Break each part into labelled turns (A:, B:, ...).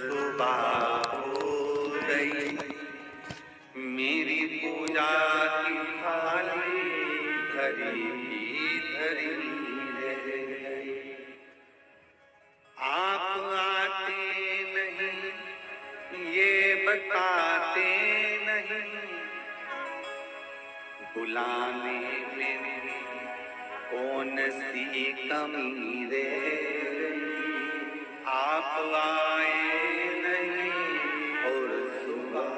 A: सुबह हो गई, मेरी पूजा की थाली धरी की धरी रह गई। आप आते नहीं ये बताते नहीं, बुलाने में कौन सी कमी रह गई। आप आए नहीं और सुबह।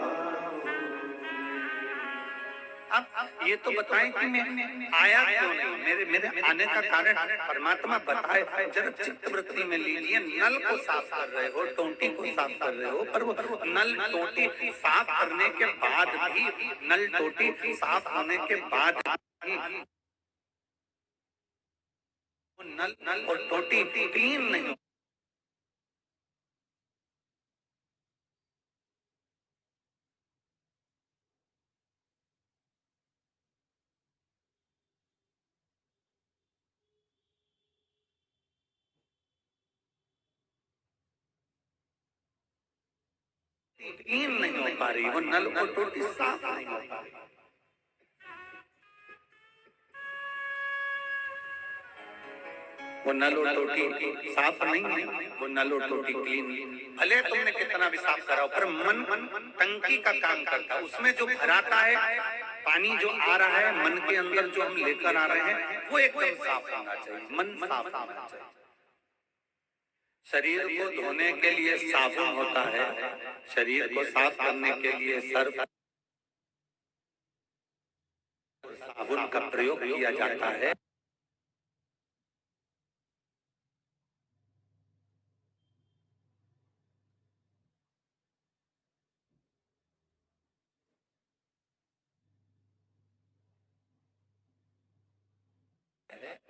A: अब ये तो बताएं कि मैं आया क्यों नहीं, मेरे आने का कारण परमात्मा बताए। जरा चित्त वृत्ति में लीजिए, नल को साफ कर रहे हो, टोंटी को साफ कर रहे हो, पर वो नल टोंटी साफ करने के बाद भी, नल टोंटी साफ होने के बाद भी नल और टोंटी क्लीन नहीं। क्लीन नहीं हो पा रही, वो नल और टोंटी साफ नहीं हो पा रही। वो नल और टोटी साफ नहीं है, वो नल और टोटी क्लीन। भले तुमने कितना भी साफ कराओ, पर मन टंकी का काम करता है। उसमें जो भराता है पानी, जो आ रहा है मन के अंदर, जो हम लेकर आ रहे हैं, वो एकदम साफ होना चाहिए, मन साफ होना चाहिए। शरीर को धोने के लिए साबुन होता है, शरीर को साफ करने के लिए सर्फ साबुन का प्रयोग किया जाता है।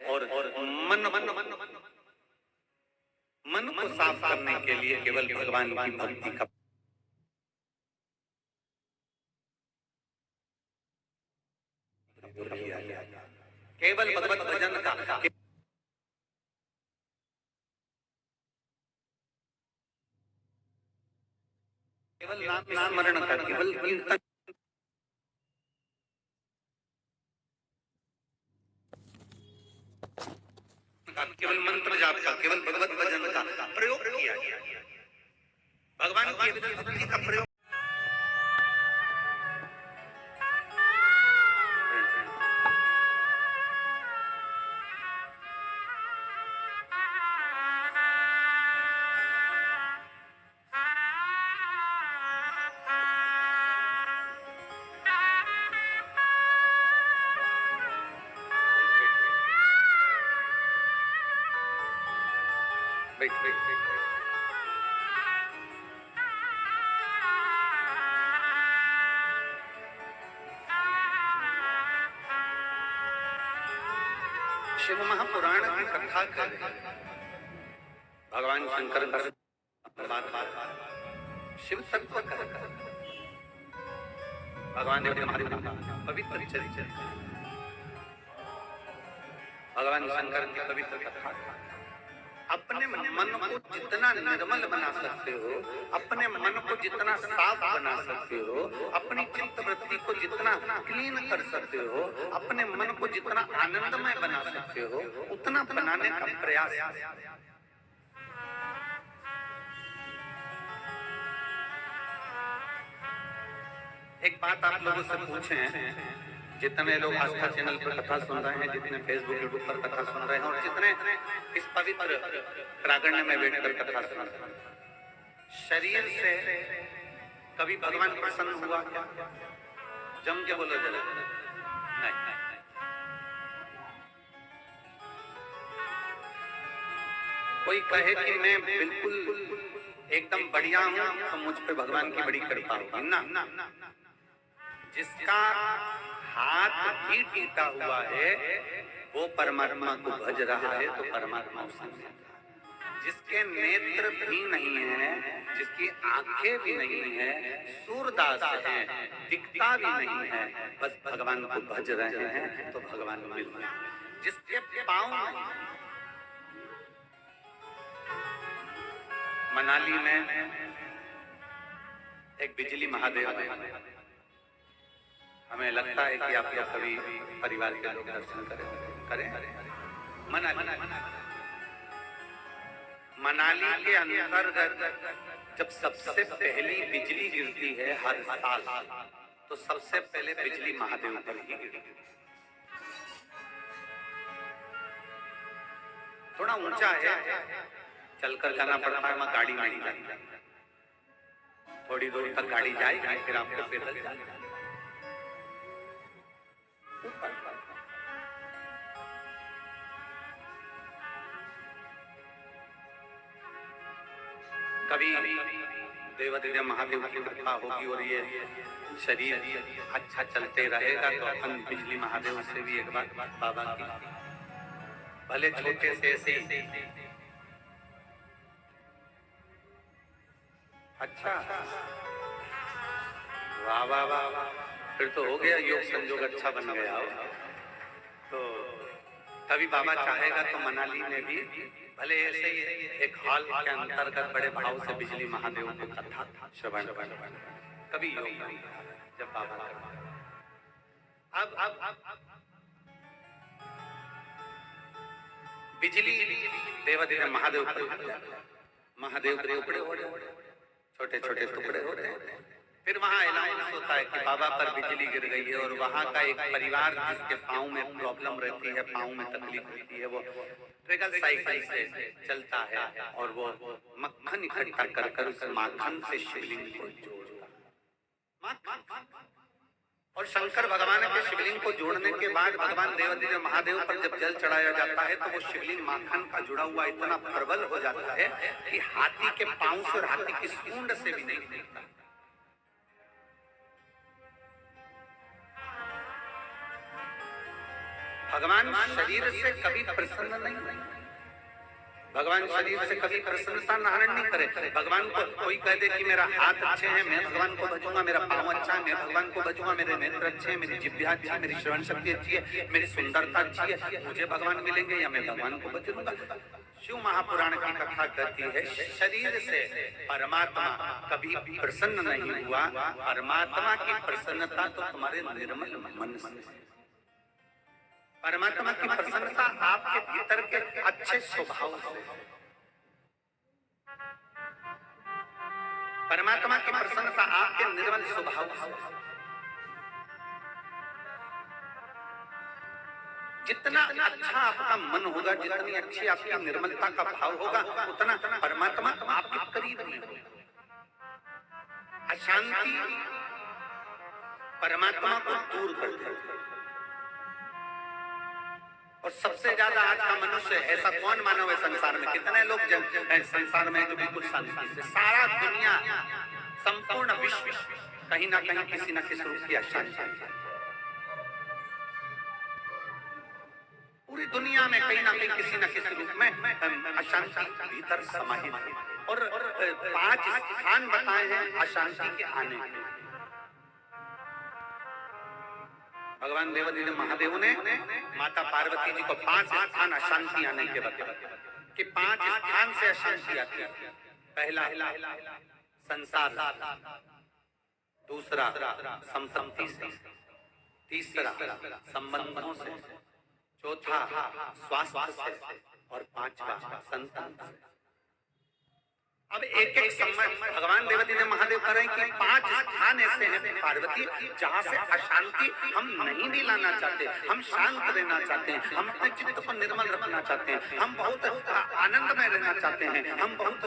A: और मन को साफ करने के लिए केवल भगवान की भक्ति का, केवल भगवत भजन का, केवल नाम स्मरण का, केवल कीर्तन, केवल मंत्र जाप का, केवल भगवत भजन का प्रयोग किया गया। भगवान की भक्ति का प्रयोग। शिव महापुराण की कथा करें, भगवान शंकर का शिव तत्व करें, भगवान ने हमारे पवित्र चरित्र, भगवान शंकर की पवित्र कथा। अपने मन को जितना निर्मल बना सकते हो, अपने मन को जितना साफ बना सकते हो, अपनी चित्त वृत्ति को जितना क्लीन कर सकते हो, अपने मन को जितना आनंदमय बना सकते हो, उतना बनाने का प्रयास। एक बात आप लोगों से पूछें, जितने लोग आस्था चैनल पर कथा सुन रहे हैं, जितने फेसबुक यूट्यूब पर कथा सुन रहे हैं, और जितने इस पवित्र प्रांगण में बैठकर कथा सुन रहे हैं, शरीर से कभी भगवान प्रसन्न हुआ क्या? जम के बोलो जरा। नहीं। कोई कहे कि मैं बिल्कुल एकदम बढ़िया हूं, तो मुझ पे भगवान की बड़ी कृपा होगी ना। जिसका हाथ भी टूटा हुआ है वो परमात्मा को भज रहा है, तो परमात्मा उसे। जिसके नेत्र भी नहीं है, जिसकी आंखें भी नहीं है, सूरदास है, दिखता भी नहीं है, बस भगवान को भज रहे हैं, तो भगवान मिल रहे हैं। जिसके पांव नहीं, मनाली में एक बिजली महादेव है। हमें लगता है कि आप लोग कभी परिवार के लोग दर्शन करें। मनाली के अंतर्गत जब सबसे पहली बिजली गिरती है हर साल, तो सबसे पहले बिजली महादेव पर ही गिरती है। थोड़ा ऊंचा है, चलकर जाना पड़ता है, वहां गाड़ी नहीं जाती। थोड़ी दूर तक गाड़ी जाएगी, फिर आपको पैदल जाना। कभी देवादिदेव महादेव की कृपा होगी और ये शरीर अच्छा चलते रहेगा तो अपन बिजली महादेव से भी एक बार बाबा की भले छोटे से ऐसे अच्छा वाह वाह वाह, फिर तो हो गया, योग संयोग अच्छा बन गया हो। तो तभी बाबा चाहेगा तो मनाली में भी भले ऐसे ही एक हॉल के अंतर्गत बड़े भाव से बिजली महादेव को कथा श्रवण कभी योग जब बाबा अब बिजली देवादिदेव महादेव के टुकड़े छोटे छोटे टुकड़े होते हैं। फिर वहां अनाउंस होता है कि बाबा पर बिजली गिर गई है, और वहां का एक परिवार जिसके पाँव में प्रॉब्लम रहती है, पाँव में तकलीफ रहती है, वो ट्रिकल साइकिल से चलता है और वो मक्खन इकट्ठा कर कर उस माखन से शिवलिंग को जोड़ता। और शंकर भगवान के शिवलिंग को जोड़ने के बाद भगवान देवादिदेव महादेव पर जब जल चढ़ाया जाता है तो वो शिवलिंग माखन का जुड़ा हुआ इतना प्रबल हो जाता है कि हाथी के पांव से और हाथी की सूंड से भी नहीं दिखता। भगवान शरीर से कभी प्रसन्न नहीं, भगवान शरीर से कभी प्रसन्नता धारण नहीं करे। भगवान को कोई कह दे कि मेरा हाथ अच्छे हैं, मैं भगवान को भजूंगा, मेरा पाँव अच्छा है, मैं भगवान को भजूंगा, मेरे नेत्र अच्छे हैं, मेरी जिह्वा अच्छी है, मेरी श्रवण शक्ति अच्छी है, मेरी सुंदरता अच्छी है, मुझे भगवान मिलेंगे या मैं भगवान को भजूंगा। शिव महापुराण की कथा कहती है शरीर से परमात्मा कभी प्रसन्न नहीं हुआ, परमात्मा की प्रसन्नता तो तुम्हारे निर्मल मन से, परमात्मा की प्रसन्नता आपके भीतर के अच्छे स्वभाव से, परमात्मा की प्रसन्नता आपके निर्मल स्वभाव से। जितना अच्छा आपका मन होगा, जितनी अच्छी आपकी निर्मलता का भाव होगा, उतना परमात्मा आपके करीब में होगा। अशांति परमात्मा को दूर कर देती है। और सबसे ज्यादा आज का मनुष्य ऐसा कौन मानव है संसार में? कितने लोग संसार में जो बिल्कुल शांति से, सारा दुनिया संपूर्ण विश्व कहीं ना कहीं किसी न किसी रूप की अशांति है। पूरी दुनिया में कहीं ना कहीं किसी न किसी रूप में अशांति भीतर समाहित है। और 5 स्थान बताए हैं अशांति के आने के। भगवान देवादिदेव महादेव ने माता पार्वती जी को 5 स्थान अशांति आने के बताए कि 5 स्थान से अशांति आती है। पहला संसार, दूसरा संपत्ति से, तीसरा संबंधों से, चौथा स्वास्थ्य से, और 5वां संतान से। अब एक एक समय भगवान देवादिदेव महादेव कह रहे हैं कि 5 स्थान ऐसे हैं पार्वती जहां से अशांति हम नहीं भी लाना चाहते, हम शांत रहना चाहते हैं, हम अपने चित्त को निर्मल रखना चाहते हैं, हम बहुत आनंद में रहना चाहते हैं, हम बहुत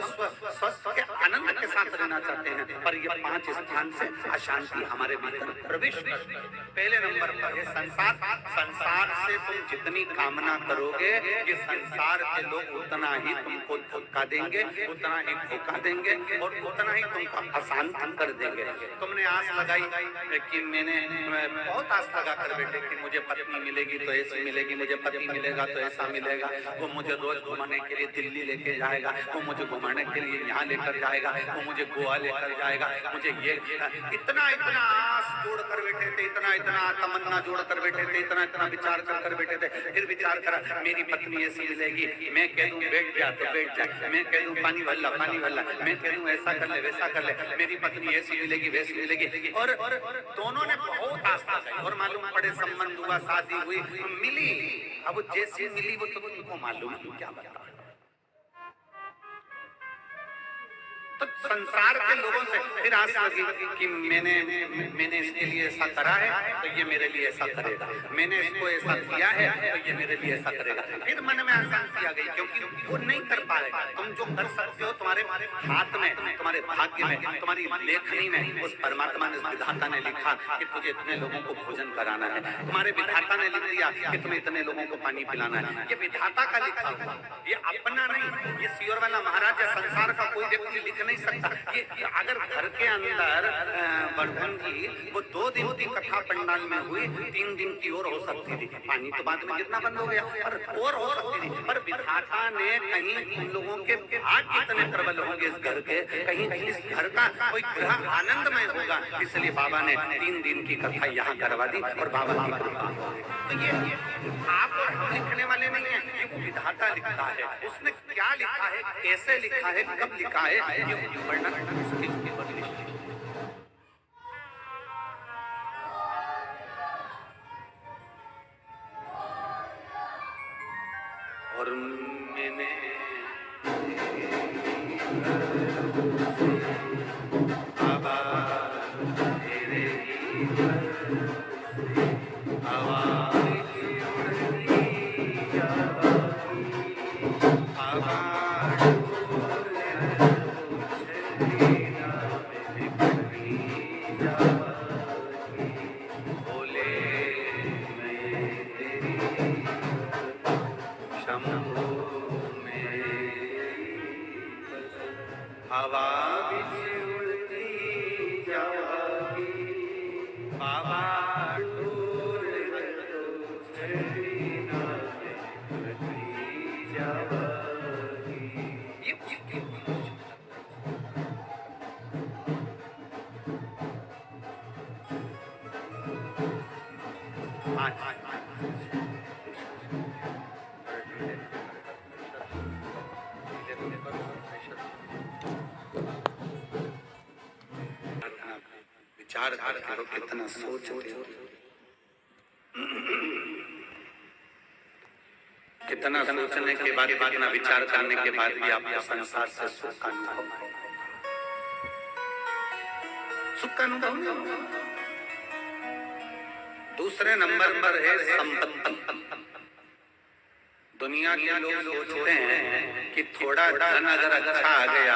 A: स्वस्थ के आनंद के साथ रहना चाहते हैं, पर ये 5 स्थान से अशांति हमारे भीतर प्रवेश करती है। पहले नंबर पर है संसार। संसार से तुम जितनी कामना करोगे, ये संसार के लोग उतना ही तुमको धोखा देंगे, उतना ही धोखा देंगे और उतना ही तुमको अशांत कर देंगे। तुमने आस लगाई कि मैंने बहुत आस लगा कर बैठे कि मुझे पत्नी मिलेगी तो ऐसी मिलेगी, मुझे पति मिलेगा तो ऐसा मिलेगा, वो मुझे रोज घुमाने के लिए दिल्ली लेके जाएगा, वो मुझे घुमाने के लिए यहाँ लेकर जाएगा, वो मुझे गोवा लेकर जाएगा, मुझे ये इतना इतना आस जोड़ कर बैठे थे, इतना इतना तमन्ना जोड़ कर बैठे थे, इतना इतना विचार कर बैठे थे। फिर विचार करा मेरी पत्नी ऐसी मिलेगी, मैं कह दूं बैठ जा तो बैठ जा, मैं कह दूं पानी भल्ला पानी हल्ला, मैं कह दूं ऐसा कर ले वैसा कर ले, मेरी पत्नी ऐसी मिलेगी वैसी मिलेगी, और दोनों ने बहुत आस्था की और मालूम पड़े संबंध हुआ, शादी हुई, मिली। अब जैसी मिली वो तो तुमको मालूम, क्या बता। तो संसार के लोगों से फिर आस लगी कि मैंने इसके लिए ऐसा करा है तो ये मेरे लिए ऐसा करेगा, मैंने इसको ऐसा किया है तो ये मेरे लिए ऐसा करेगा। फिर मन में आशंका आ गई, क्योंकि वो नहीं कर पाए। तुम जो कर सकते हो तुम्हारे हाथ में, तुम्हारे भाग्य में, तुम्हारी लेखनी में उस परमात्मा ने, विधाता ने लिखा कि तुझे इतने लोगों को भोजन कराना है, तुम्हारे विधाता ने लिख दिया कि तुम्हें इतने लोगों को पानी पिलाना है। ये विधाता का लिखा हुआ, ये अपना नहीं। ये सियोर वाला महाराज या संसार का कोई व्यक्ति लिख नहीं सकता। ये अगर घर के अंदर वर्धन जी वो 2 दिन की कथा पंडाल में हुई, 3 दिन की और हो सकती थी, पानी तो बाद में गिरना बंद हो गया, और हो सकती थी। पर विधाता ने कहीं उन लोगों के भाग कितने प्रबल होंगे इस घर के, कहीं इस घर का कोई ग्रह आनंदमय होगा, इसलिए बाबा ने 3 दिन की कथा यहाँ करवा दी और बाबा की कृपा। तो ये आप और हम लिखने वाले नहीं है, ये वो विधाता लिखता है। उसने क्या लिखा है, कैसे लिखा है, कब लिखा है, ये वर्णन उसके ऊपर निश्चित। और मैंने बाबा तेरे हवा उड़ती जागी, बाबा डोल विचार करते हो, कितना सोचते हो, कितना सोचने के बाद, कितना विचार करने के बाद भी आपको संसार से सुख का अनुभव, सुख का अनुभव नहीं होगा। दूसरे नंबर पर है संपत्ति। दुनिया के लोग सोचते हैं कि थोड़ा धन अगर अच्छा आ गया,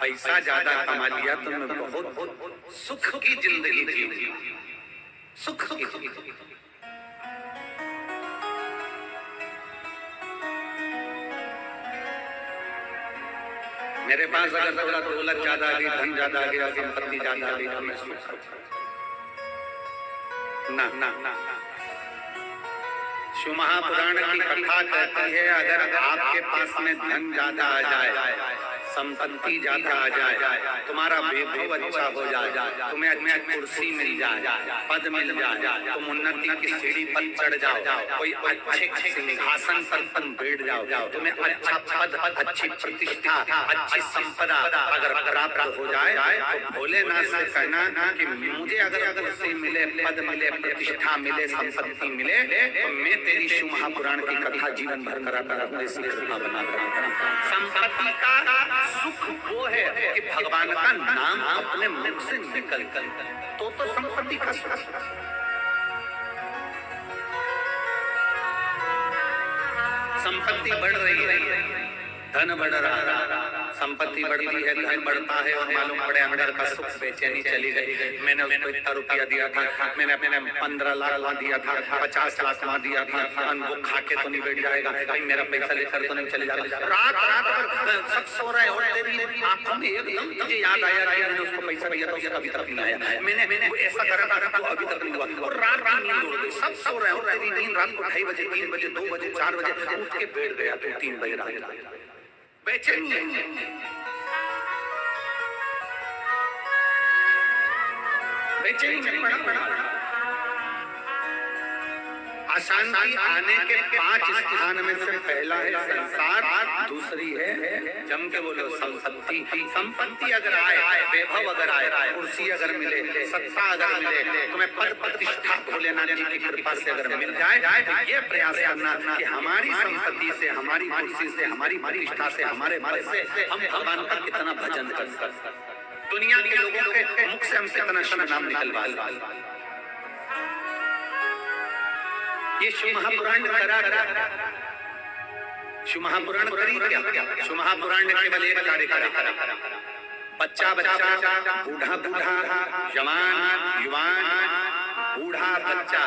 A: पैसा ज्यादा कमा लिया तो मैं बहुत सुख की जिंदगी जी, सुख की। मेरे पास अगर थोड़ा दौलत ज्यादा आ गई, धन ज्यादा आ गया, संपत्ति ज्यादा आ गई तो मैं सुख ना ना ना। शिव महापुराण की कथा कहती है अगर आपके पास में धन ज्यादा आ जाए, संपत्ति ज्यादा आ जाए, तुम्हारा वैभव अच्छा हो जाए, तुम्हें अच्छी कुर्सी मिल जाए, पद मिल जाए, तुम उन्नति की सीढ़ी पर चढ़ जाओ, कोई अच्छे सिंहासन पर तुम बैठ जाओ, तुम्हें अच्छा पद, अच्छी प्रतिष्ठा, अच्छी संपदा अगर प्राप्त हो जाए तो भोलेनाथ से कहना कि मुझे अगर उससे मिले, पद मिले, प्रतिष्ठा मिले, संपत्ति मिले तो मैं तेरी शिव महापुराण की कथा जीवन भर कराता रहूंगा, इसी कृपा बना रहा। संपत्ति का सुख वो है कि भगवान का नाम अपने मुख से निकल कर, तो संपत्ति का सुख। संपत्ति बढ़ रही है, धन बढ़ रहा है, संपत्ति बढ़ती है, धन बढ़ता है, और मालूम पड़े अंदर का सुख बेचैनी चली गई। मैंने उसको इतना रुपया दिया था, मैंने 15 लाख वहां दिया था, 50 लाख वहां दिया था, वो खा के तो नहीं बैठ जाएगा, भाई मेरा पैसा लेकर तो नहीं चले जाएगा। रात भर सब सो रहे और तेरी आंखों में एकदम तुझे याद आया कि मैंने उसको पैसा दिया था, उसका अभी तक नहीं आया, मैंने ऐसा करा था तो अभी तक नहीं हुआ, और रात नींद उड़ गई, सब सो रहे और तेरी नींद रात को 2:30 बजे, 3 बजे, 2 बजे, 4 बजे उठ के बैठ गया, तो 3 बजे रात बेचैनी बेचैनी में बड़ा अशांति आने के 5 स्थान में से पहला है संसार, दूसरी है जम के बोलो संपत्ति। संपत्ति अगर आए, वैभव अगर आए, कुर्सी अगर मिले, सत्ता अगर मिले, तुम्हें पद प्रतिष्ठा भोलेनाथ जी की कृपा से अगर मिल जाए तो ये प्रयास करना कि हमारी संपत्ति से, हमारी कुर्सी से, हमारी प्रतिष्ठा से, हमारे पद से हम भगवान का कितना भजन कर सकते, दुनिया के लोगों के मुख से हम कितना शिव नाम निकलवा। ये शिव महापुराण करा, शिव महापुराण करी क्या? शिव महापुराण ने केवल एक कार्य करा, बच्चा बच्चा, बूढ़ा बूढ़ा, जवान युवान, बूढ़ा बच्चा,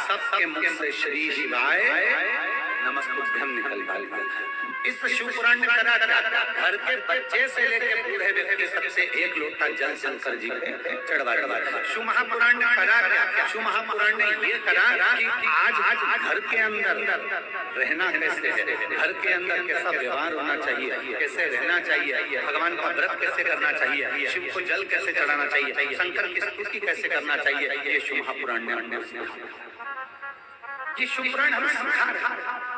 A: सबके मुख से श्री शिवाय नमस्तुभ्यम निकल गया। इस शिव पुराण ने करा घर के बच्चे से लेकर बूढ़े व्यक्ति सबसे एक लोटा जल शंकर जी पे चढ़वा। शिव महापुराण ने करा, शिव महापुराण ने ये करा कि आज घर के अंदर रहना कैसे है, घर के अंदर कैसा व्यवहार होना चाहिए, कैसे रहना चाहिए, भगवान का व्रत कैसे करना चाहिए, शिव को जल कैसे चढ़ाना चाहिए, शंकर की स्तुति कैसे करना चाहिए, ये शिव महापुराण ने हमने ये शिव पुराण हमें सिखा रहा है।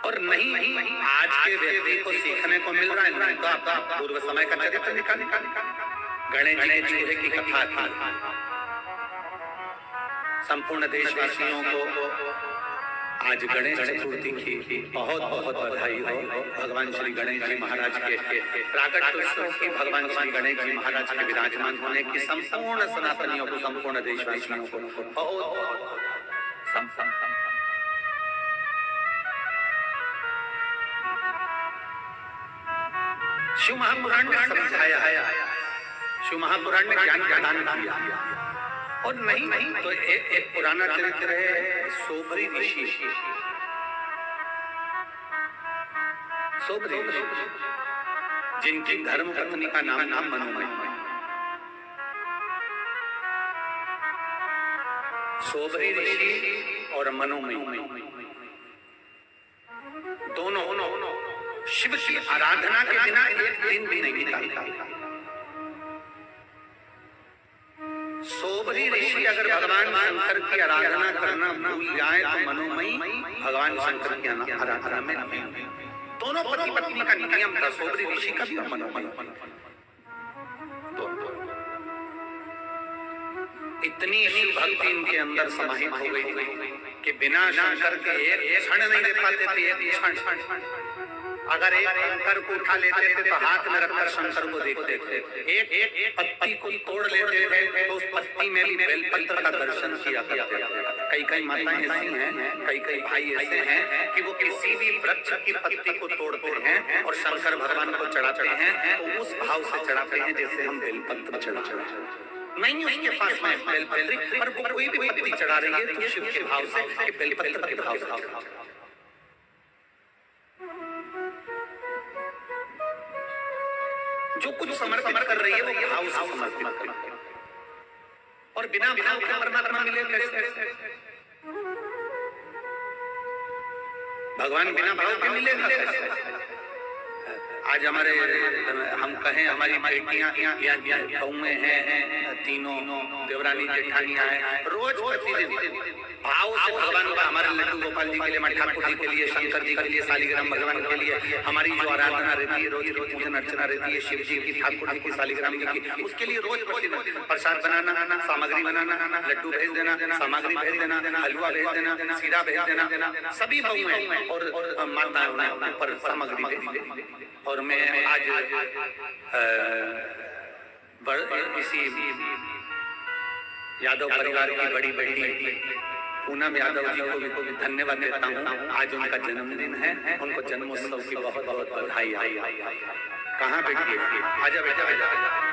A: और नहीं आज के व्यक्ति को सीखने को मिल रहा है, नहीं तो आपका पूर्व समय का चरित्र निकाल। गणेश जी चूहे की कथा थी, संपूर्ण देशवासियों को आज गणेश चतुर्थी की बहुत बहुत बधाई हो। भगवान श्री गणेश जी महाराज के प्राकट उत्सव की, भगवान श्री गणेश जी महाराज के विराजमान होने की संपूर्ण सनातनियों को, संपूर्ण देशवासियों को बहुत शिव महापुराण ने समझाया है, शिव महापुराण ने ज्ञान प्रदान किया। और नहीं तो एक पुराना चरित्र है सोबरी ऋषि, सोबरी जिनकी धर्म पत्नी का नाम था मनोमयी। सोबरी ऋषि और मनोमयी दोनों शिव की आराधना के बिना एक दिन भी नहीं निकलता। सोबरी ऋषि अगर भगवान शंकर की आराधना करना भूल जाए तो मनोमयी भगवान शंकर की आराधना में नहीं। दोनों पति पत्नी का नियम था, सोबरी ऋषि का भी और मनोमयी। इतनी शिव भक्ति इनके अंदर समाहित हो गई थी कि बिना शंकर के एक क्षण नहीं रह पाते थे। एक क्षण अगर एक कंकर को उठा लेते थे तो हाथ में रखकर शंकर को देखते थे, एक पत्ती को तोड़ लेते थे तो उस पत्ती में भी बेलपत्र का दर्शन किया करते थे। कई माताएं ऐसी हैं, कई भाई ऐसे हैं कि वो किसी भी वृक्ष की पत्ती को तोड़ते हैं और शंकर भगवान को चढ़ाते हैं तो उस भाव से चढ़ाते हैं जैसे हम बेलपत्र चढ़ाते हैं। नहीं उसके पास में बेलपत्री, पर वो कोई भी पत्ती चढ़ा रही है तो शिव के भाव से, कि बेलपत्र के भाव से। जो कुछ समर्पित कर रही है वो भाव से समर्पित कर रही है। और बिना भाव के परमात्मा मिले कैसे? भगवान बिना भाव के मिलेगा कैसे? आज हमारे हम कहें हमारी बेटियां बहुएं हैं, तीनों देवरानी जेठानियां हैं, रोज प्रतिदिन भाव से भगवान का, हमारे लड्डू गोपाल जी के लिए, ठाकुर जी के लिए, शंकर जी के लिए, शालिग्राम भगवान के लिए हमारी जो आराधना रहती है, रोज पूजन अर्चना रहती है शिव जी की, ठाकुर जी की, शालिग्राम जी की, उसके लिए रोज प्रतिदिन प्रसाद बनाना, सामग्री बनाना, लड्डू भेज देना, सामग्री भेज देना, हलवा भेज देना, सीधा भेज देना, सभी बहुएं और माताएं उन्हें ऊपर सामग्री भेज देती। और मैं आज इसी यादव परिवार की बड़ी बेटी पूनम यादव जी को भी धन्यवाद देता हूँ। आज उनका जन्मदिन है, उनको जन्मोत्सव की बहुत बहुत बधाई। कहाँ बेटी? आजा बेटा, आजा।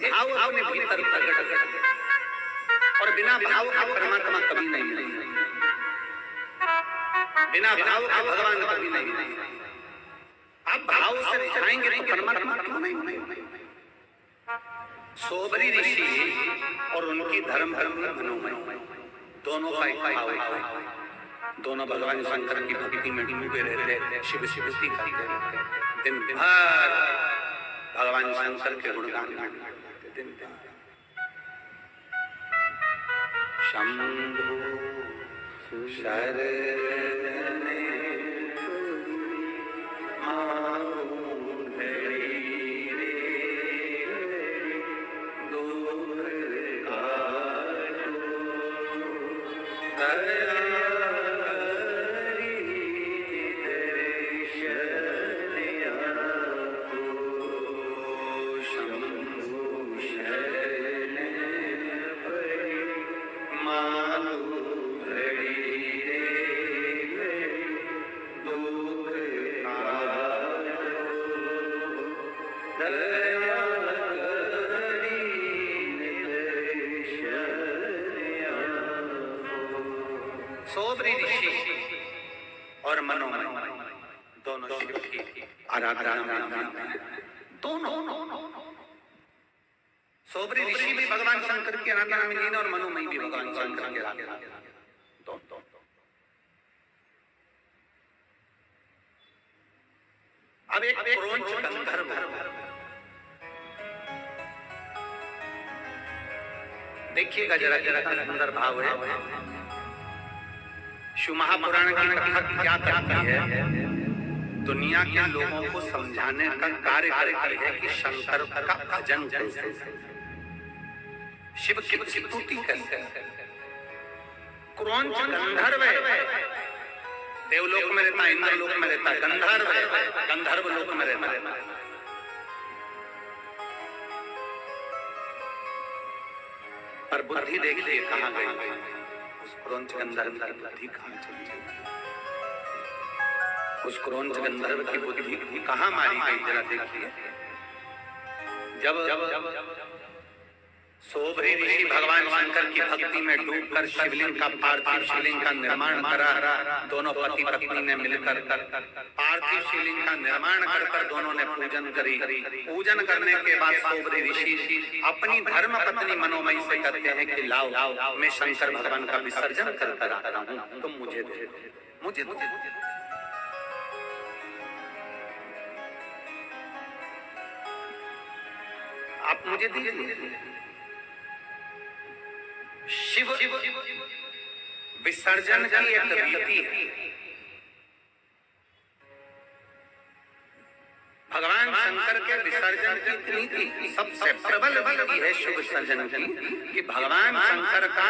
A: भाव अपने भीतर प्रकट कर, और बिना भाव के परमात्मा कभी नहीं मिलेगा, बिना भाव के भगवान कभी नहीं मिलेगा। आप भाव से रिझाएंगे तो परमात्मा क्यों नहीं मिलेगा? सोबरी ऋषि और उनकी धर्म मनोमय दोनों का एक भाव है, दोनों भगवान शंकर की भक्ति में डूबे रहते, शिव शिवती करते रहते, दिन भर भगवान शंकर के गुणगान करते, दिन भर शंभु शरणे सोबरी ऋषि और मनोमय दोनों शिव की आराधना में, दोनों सोबरी ऋषि भी भगवान शंकर की आराधना में लीन और मनोमय भी भगवान शंकर की आराधना में, दोनों। अब एक क्रोंच गंधर्व देखिएगा जरा जरा सुंदर भाव है। शिव महापुराण की कथा क्या करती है? दुनिया के लोगों को समझाने का कार्य करती है कि शंकर का भजन कैसे, शिव की स्तुति कैसे। क्रोंच गंधर्व है, देवलोक में रहता, इंद्रलोक में रहता, गंधर्व है, गंधर्व लोक में रहता। पर बुद्धि देखिए कहाँ गई, उस क्रोंच गंधर्व की बुद्धि कहाँ चली गई, उस क्रोंच गंधर्व की बुद्धि कहाँ मारी गई, जरा देखिए। जब सोबरी ऋषि भगवान शंकर की भक्ति में डूबकर शिवलिंग का पार्थिव शिवलिंग का निर्माण करा, दोनों पति पत्नी ने मिलकर पार्थिव शिवलिंग का निर्माण कर दोनों ने पूजन करी। पूजन करने के बाद सोबरी ऋषि अपनी धर्म पत्नी मनोमयी से कहते हैं कि लाओ मैं शंकर भगवान का विसर्जन कर आता हूँ, तुम मुझे दे दो, मुझे दो। आप मुझे दीजिए। शिव विसर्जन की एक रीति है। भगवान शंकर के विसर्जन की रीति सबसे प्रबल रीति है शिव विसर्जन की, कि भगवान शंकर का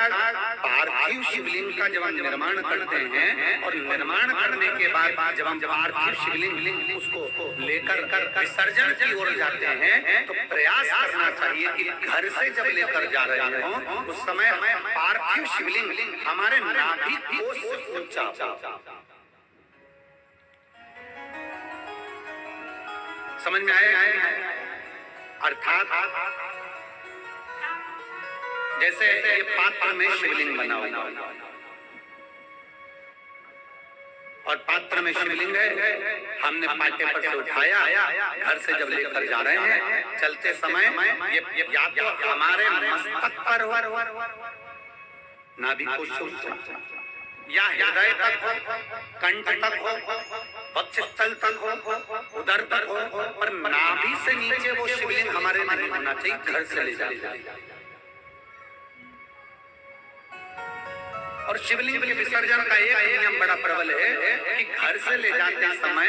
A: पार्थिव शिवलिंग का जब हम निर्माण करते हैं और निर्माण करने के बाद जब हम पार्थिव शिवलिंग उसको लेकर विसर्जन की ओर जाते हैं तो प्रयास करना चाहिए कि घर से जब लेकर जा रहे हों उस समय पार्थिव शिवलिंग हमारे नाभि कोश से ऊंचा हो। समझ में आया? अर्थात जैसे ये पात्र में शिवलिंग बना हुआ और पात्र में शिवलिंग है, हमने पाटे पर से उठाया, घर से जब लेकर जा रहे हैं चलते समय ये या तो हमारे मस्तक पर हो, नाभि कोश या हृदय तक हो, कंठ तक हो, वक्षस्थल तक हो, उदर तक हो, पर नाभि से नीचे वो शिवलिंग हमारे नहीं होना चाहिए, घर से ले जाना। और शिवलिंग के विसर्जन का एक नियम बड़ा प्रबल है कि घर से ले जाते समय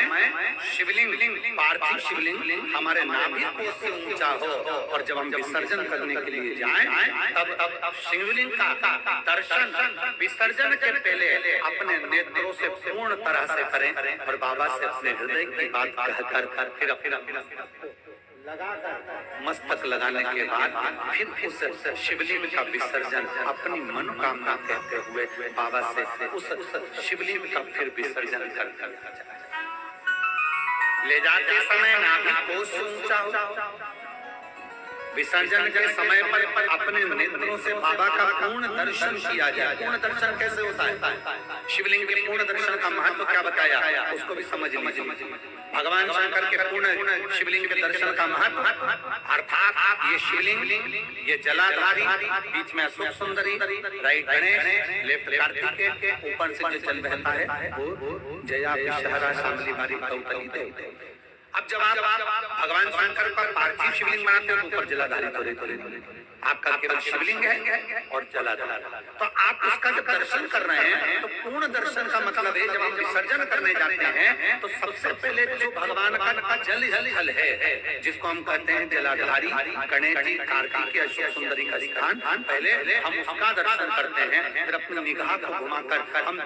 A: शिवलिंग पार्थिव शिवलिंग हमारे नाभि कोश से ऊंचा हो, और जब हम विसर्जन करने के लिए जाएं तब शिवलिंग का दर्शन विसर्जन के पहले अपने नेत्रों से पूर्ण तरह से करें और बाबा से अपने हृदय की बात कहकर फिर मस्तक लगाने के बाद फिर उस शिवलिंग का विसर्जन अपनी मनोकामना कहते हुए बाबा से उस शिवलिंग का फिर विसर्जन कर ले जाते समय नाभि कोश ऊंचा हो, विसर्जन के समय पर अपने नेत्रों से बाबा का पूर्ण दर्शन किया जाए। पूर्ण दर्शन कैसे होता है? शिवलिंग के पूर्ण दर्शन का महत्व क्या बताया, उसको भी समझ लीजिए। भगवान शंकर के पूर्ण शिवलिंग के दर्शन का महत्व, अर्थात ये शिवलिंग, ये जलाधारी, बीच में अशोक सुंदरी, राइट गणेश, लेफ्ट कार्तिकेय, ऊपर से जो जल बहता है वो जया विषहरा शामली बारी कौतली देव। अब जब आप भगवान शंकर का पार्थिव शिवलिंग बनाते हो तो ऊपर जलाधारी तो रहते, आपका केवल शिवलिंग है और जलाधार। तो आप उसका जब दर्शन कर रहे हैं तो पूर्ण दर्शन का मतलब है, जब हम विसर्जन करने जाते हैं तो सबसे पहले जो भगवान का जल स्थल है, जिसको हम कहते हैं जलाधारी, गणेश जी, कार्तिकेय, अशोक सुंदरी का स्थान, पहले हम उसका दर्शन करते हैं। फिर अपनी निगाह को घुमाकर हम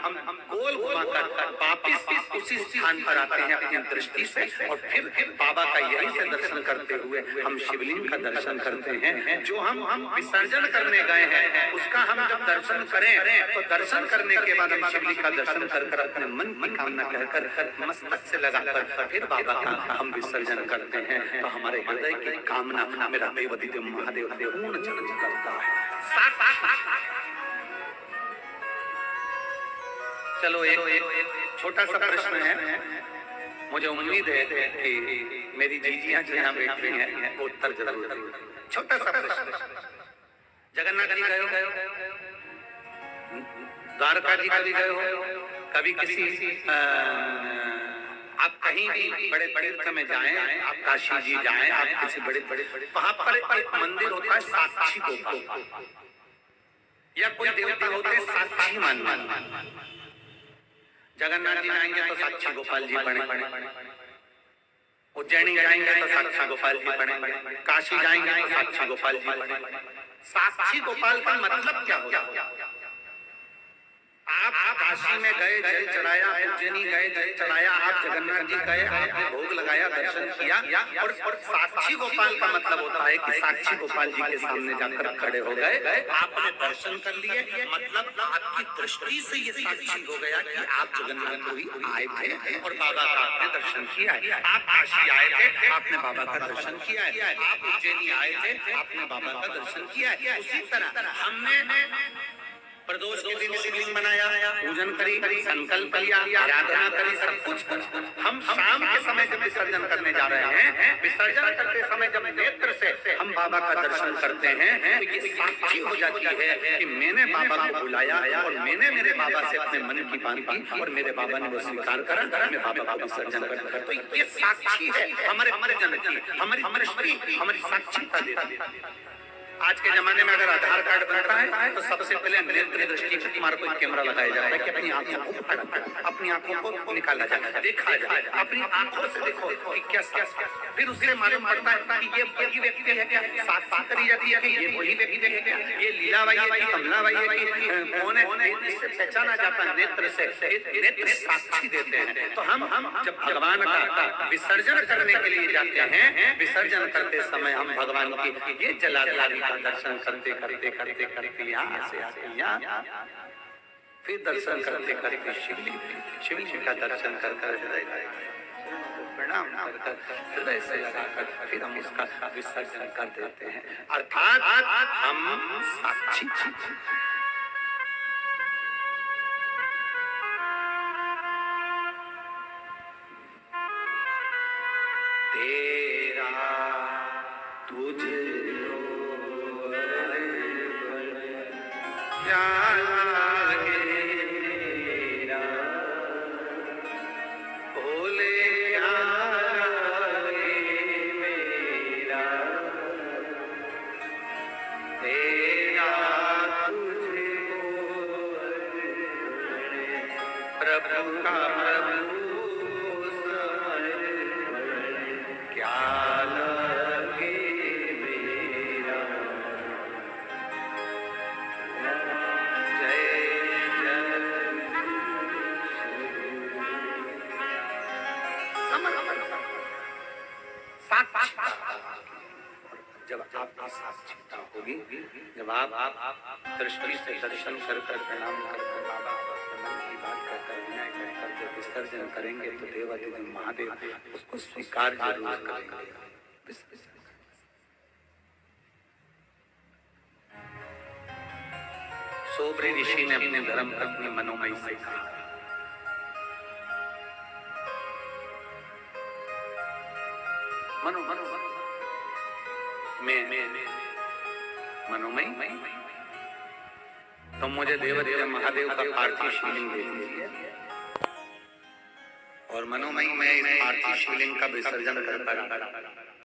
A: गोल घुमाकर वापिस उसी स्थान पर आते हैं अपनी दृष्टि से, और फिर बाबा का यही से दर्शन करते हुए हम शिवलिंग का दर्शन करते हैं। जो हम विसर्जन करने गए हैं उसका हम जब दर्शन करें तो दर्शन करने के बाद हम शिवलिंग का दर्शन कर अपने मन की कामना कहकर मस्तक से लगाकर फिर बाबा का हम विसर्जन करते हैं। तो हमारे हृदय की कामना मेरा देवती देव महादेव पूर्ण जगत करता है। चलो एक छोटा सा प्रश्न है, मुझे उम्मीद है कि मेरी जीजियां जो यहाँ बैठी हैं वो उत्तर जरूर देंगी। छोटा सा प्रश्न, जगन्नाथ जी गए हो, द्वारका जी कभी गए हो, कभी किसी आप कहीं भी बड़े तीर्थ में जाएं, आप काशी जी जाएं, आप किसी बड़े वहां पर एक मंदिर होता है साक्षी गोपाल, या कोई देवता होते साक्षी मान। जगन्नाथ जी आएंगे तो साक्षी गोपाल जी बने, उज्जैनी जाएंगे तो साक्षी गोपाल जी बने, काशी जाएंगे तो साक्षी गोपाल जी बने। साक्षी गोपाल का मतलब क्या होगा? आप काशी में गए, जल चढ़ाया, उज्जैनी गए, जल चढ़ाया, आप जगन्नाथ जी गए, आपने भोग लगाया, दर्शन किया, और साक्षी गोपाल का मतलब होता है कि साक्षी गोपाल जी के सामने जाकर खड़े हो गए, आपने दर्शन कर लिए, मतलब आपकी दृष्टि से ये साक्षी हो गया कि आप जगन्नाथपुरी आए थे और बाबा का आपने दर्शन किया है। आप काशी आए थे, आपने बाबा का दर्शन किया है। आप उज्जैनी आए थे, आपने बाबा का दर्शन किया है। उसी तरह हमने प्रदोष के दिन शिवलिंग बनाया, पूजन करी, संकल्प लिया, आराधना करी, सब कुछ। हम शाम के समय जब विसर्जन करने जा रहे हैं, विसर्जन करते समय जब नेत्र से हम बाबा का दर्शन करते हैं तो ये साक्षी हो जाती है कि मैंने बाबा को बुलाया और मैंने मेरे बाबा से अपने मन की बात की और मेरे बाबा ने वो स्वीकार करा, मैं बाबा का विसर्जन कर। तो ये साक्षी है हमारे जन की, हमारी दृष्टि, हमारी साक्षीता देती है। आज के जमाने में अगर आधार कार्ड बनता है तो सबसे पहले नेत्र दृष्टि पर तुम्हारा कोई कैमरा लगाया जाता है कि अपनी आंखों को पकड़ा, अपनी आंखों को निकाला जाए, देखा जाए, अपनी आंखों से देखो कि क्या, फिर उससे मालूम पड़ता है कि ये वही व्यक्ति है क्या, साथ करी जाती है कि ये वही व्यक्ति है क्या, ये लीलाबाई है कि कमलाबाई है कि कौन है, इससे पहचाना जाता है नेत्र से। नेत्र साक्षी देते हैं। तो हम जब भगवान का विसर्जन करने के लिए जाते हैं, विसर्जन करते समय हम भगवान की ये जलाधारी का दर्शन करते करते करते करते यहाँ से आते यहाँ, फिर दर्शन करते करते शिवलिंग का दर्शन कर प्रणाम कर हृदय से लगाकर फिर हम उसका विसर्जन कर देते हैं। अर्थात हम साक्षी तेरा तुझे जब आपकी साक्षीता होगी, जब आप दृष्टि से दर्शन कर प्रणाम कर बाबा मन की बात कर विनय कर जब विसर्जन करेंगे तो देवादेव महादेव उसको स्वीकार जरूर करेंगे। सोबरे ऋषि ने अपने धर्म पत्नी मनोमयी से कहा, मनो मनो मैं मनोमयी, तुम मुझे देवदेव महादेव का पार्थिव शिवलिंग दे दीजिए और मनोमयी मैं इस पार्थिव शिवलिंग का विसर्जन करता